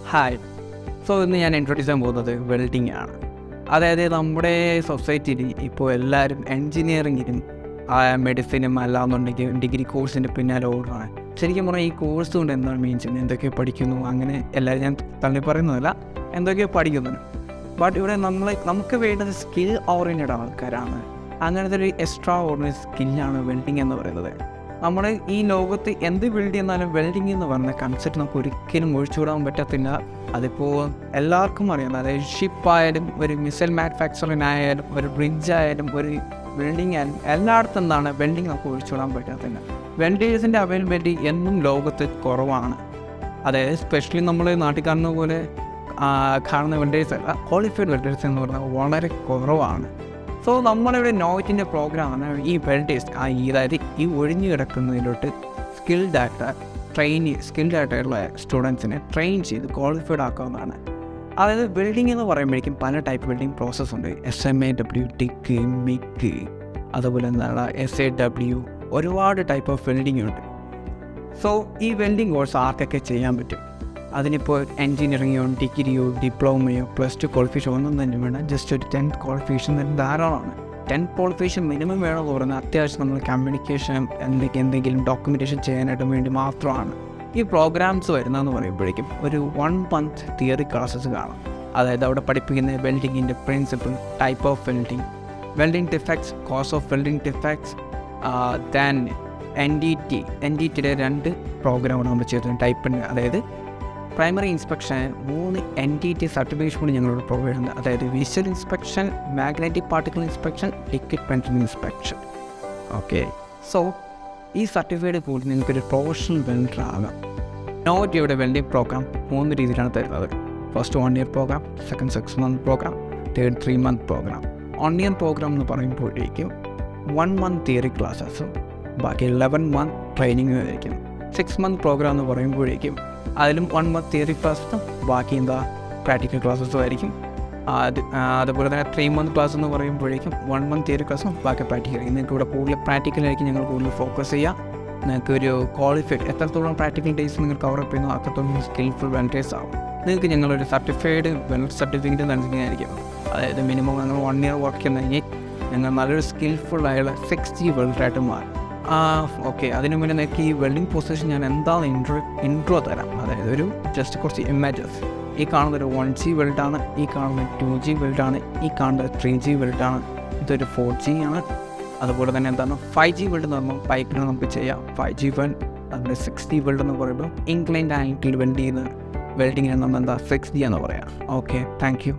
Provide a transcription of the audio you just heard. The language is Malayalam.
ഹായ്. സോ ഇന്ന് ഞാൻ ഇൻട്രൊഡ്യൂസ് ചെയ്യാൻ പോകുന്നത് വെൽഡിംഗ് ആണ്. അതായത് നമ്മുടെ സൊസൈറ്റിയിൽ ഇപ്പോൾ എല്ലാവരും എൻജിനീയറിങ്ങിനും മെഡിസിനും അല്ലാന്നുണ്ടെങ്കിൽ ഡിഗ്രി കോഴ്സിൻ്റെ പിന്നാലെ ഓടുകയാണ്. ശരിക്കും പറഞ്ഞാൽ ഈ കോഴ്സ് കൊണ്ട് എന്താണ് മീൻ ചെയ്യുന്നത്, എന്തൊക്കെ പഠിക്കുന്നു, അങ്ങനെ എല്ലാവരും ഞാൻ തള്ളി പറയുന്നതല്ല, എന്തൊക്കെയോ പഠിക്കുന്നുണ്ട്. ബട്ട് ഇവിടെ നമുക്ക് വേണ്ടത് സ്കിൽ ഓറിയൻറ്റഡ് ആൾക്കാരാണ്. അങ്ങനത്തെ ഒരു എക്സ്ട്രാ ഓർഡിനറി സ്കില്ലാണ് വെൽഡിംഗ് എന്ന് പറയുന്നത്. നമ്മൾ ഈ ലോകത്ത് എന്ത് ബിൽഡ് ചെയ്യുന്നാലും വെൽഡിംഗ് എന്ന് പറഞ്ഞ കൺസെപ്റ്റ് നമുക്ക് ഒരിക്കലും ഒഴിച്ചുകൂടാൻ പറ്റത്തില്ല. അതിപ്പോൾ എല്ലാവർക്കും അറിയാം. അതായത് ഷിപ്പായാലും ഒരു മിസൈൽ മാനുഫാക്ചറിനായാലും ഒരു ബ്രിഡ്ജ് ആയാലും ഒരു ബിൽഡിംഗ് ആയാലും എല്ലായിടത്തും എന്താണ് വെൽഡിംഗ് നമുക്ക് ഒഴിച്ചുകൂടാൻ പറ്റത്തില്ല. വെൽഡേഴ്സിൻ്റെ അവൈലബിലിറ്റി എന്നും ലോകത്ത് കുറവാണ്. അതായത് സ്പെഷ്യലി നമ്മൾ നാട്ടിൽ കാണുന്ന പോലെ കാണുന്ന വെൽഡേഴ്സ് അല്ല, ക്വാളിഫൈഡ് വെൽഡേഴ്സ് എന്ന് പറഞ്ഞാൽ വളരെ കുറവാണ്. സോ നമ്മളിവിടെ നോയിറ്റിൻ്റെ പ്രോഗ്രാമാണ് ഈ വെൽഡേഴ്സ് അതായത് ഈ ഒഴിഞ്ഞു കിടക്കുന്നതിലോട്ട് സ്കിൽഡ് ആയിട്ടുള്ള സ്റ്റുഡൻസിനെ ട്രെയിൻ ചെയ്ത് ക്വാളിഫൈഡ് ആക്കാവുന്നതാണ്. അതായത് ബിൽഡിംഗ് എന്ന് പറയുമ്പോഴേക്കും പല ടൈപ്പ് ബിൽഡിംഗ് പ്രോസസ്സ് ഉണ്ട്. SMAW, ടിക്ക്, മിക്ക്, അതുപോലെ എന്താണ് SAW, ഒരുപാട് ടൈപ്പ് ഓഫ് വെൽഡിംഗ് ഉണ്ട്. സോ ഈ വെൽഡിംഗ് കോഴ്സ് ആർക്കൊക്കെ ചെയ്യാൻ പറ്റും? അതിനിപ്പോൾ എൻജിനീയറിങ്ങോ ഡിഗ്രിയോ ഡിപ്ലോമയോ +2 ക്വാളിഫിക്കേഷൻ ഒന്നും തന്നെ വേണം. ജസ്റ്റ് ഒരു 10th ക്വാളിഫിക്കേഷൻ തന്നെ ധാരാളമാണ്. 10th ക്വാളിഫിക്കേഷൻ മിനിമം വേണമെന്ന് പറഞ്ഞാൽ അത്യാവശ്യം നമ്മൾ കമ്മ്യൂണിക്കേഷൻ എന്തെങ്കിലും ഡോക്യുമെൻറ്റേഷൻ ചെയ്യാനായിട്ട് വേണ്ടി മാത്രമാണ് ഈ പ്രോഗ്രാംസ് വരുന്നതെന്ന് പറയുമ്പോഴേക്കും ഒരു 1 month തിയറി ക്ലാസ്സസ് കാണും. അതായത് അവിടെ പഠിപ്പിക്കുന്ന വെൽഡിങ്ങിൻ്റെ principle, type of welding defects, cause of welding defects, then NDTയുടെ 2 പ്രോഗ്രാമാണ് നമ്മൾ ചെയ്തത് ടൈപ്പിന്. അതായത് പ്രൈമറി ഇൻസ്പെക്ഷൻ 3 NDT സർട്ടിഫിക്കേഷൻ കൂടി ഞങ്ങളോട് പ്രൊവൈഡ് ചെയ്യുന്നത്. അതായത് visual inspection, magnetic particle inspection, liquid pencil inspection. Okay, so ഈ സർട്ടിഫിക്കറ്റ് കൂടി നിങ്ങൾക്കൊരു പ്രൊഫഷണൽ വെൽഡർ ആകാം. നോയിറ്റിയുടെ വെൽഡിംഗ് പ്രോഗ്രാം 3 രീതിയിലാണ് തരുന്നത്. First 1 year program, second 6 month program, third 3 month program. 1 year program എന്ന് പറയുമ്പോഴേക്കും 1 month തിയറി ക്ലാസ്സസും ബാക്കി 11 month ട്രെയിനിങ്ങും ആയിരിക്കും. 6 month പ്രോഗ്രാം എന്ന് പറയുമ്പോഴേക്കും അതിലും 1 month തിയറി ക്ലാസ്സും ബാക്കി പ്രാക്ടിക്കൽ ക്ലാസ്സസും ആയിരിക്കും. അതുപോലെ തന്നെ 3 month ക്ലാസ് എന്ന് പറയുമ്പോഴേക്കും 1 month തിയറി ക്ലാസ്സും ബാക്കി പ്രാക്ടിക്കൽ. നിങ്ങൾക്ക് ഇവിടെ കൂടുതൽ പ്രാക്ടിക്കലായിരിക്കും ഞങ്ങൾ കൂടുതൽ ഫോക്കസ് ചെയ്യുക. നിങ്ങൾക്ക് ഒരു ക്വാളിഫൈഡ് എത്രത്തോളം പ്രാക്ടിക്കൽ ഡേയ്സ് നിങ്ങൾ കവറപ്പ് ചെയ്യുന്നു അത്രത്തോളം സ്കിൽഫുൾ വെൽഡേഴ്സ് ആവും. നിങ്ങൾക്ക് ഞങ്ങളൊരു സർട്ടിഫൈഡ് വെൽഡർ സർട്ടിഫിക്കറ്റ് നൽകുന്നതായിരിക്കും. അതായത് മിനിമം ഞങ്ങൾ 1 year വർക്ക് ചെയ്യുന്നെങ്കിൽ ഞങ്ങൾ നല്ലൊരു സ്കിൽഫുള്ളായുള്ള 6G വെൽഡറായിട്ട് മാറും. ഓക്കെ, അതിനു മുന്നേ നിങ്ങൾക്ക് ഈ വെൽഡിംഗ് പൊസിഷൻ ഞാൻ എന്താണ് ഇൻട്രോ തരാം. അതായത് ഒരു ജസ്റ്റ് കുറച്ച് ഇമേജസ്. ഈ കാണുന്നൊരു 1G വെൽഡാണ്, ഈ കാണുന്ന 2G വെൽഡാണ്, ഈ കാണുന്നത് 3G വെൽഡാണ്, ഇതൊരു 4G ആണ്. അതുപോലെ തന്നെ എന്താണ് 5G വെൽഡ് എന്ന് പറയുമ്പോൾ പൈപ്പിൽ നമുക്ക് ചെയ്യാം 5G വെൽഡ്. അതുപോലെ 6G വെൽഡ് എന്ന് പറയുമ്പോൾ ഇൻക്ലൈൻഡ് ആംഗിൾ വെൽഡ് ചെയ്യുന്ന വെൽഡിങ്ങിന് നമ്മൾ 6G എന്ന് പറയാം. Okay, thank you.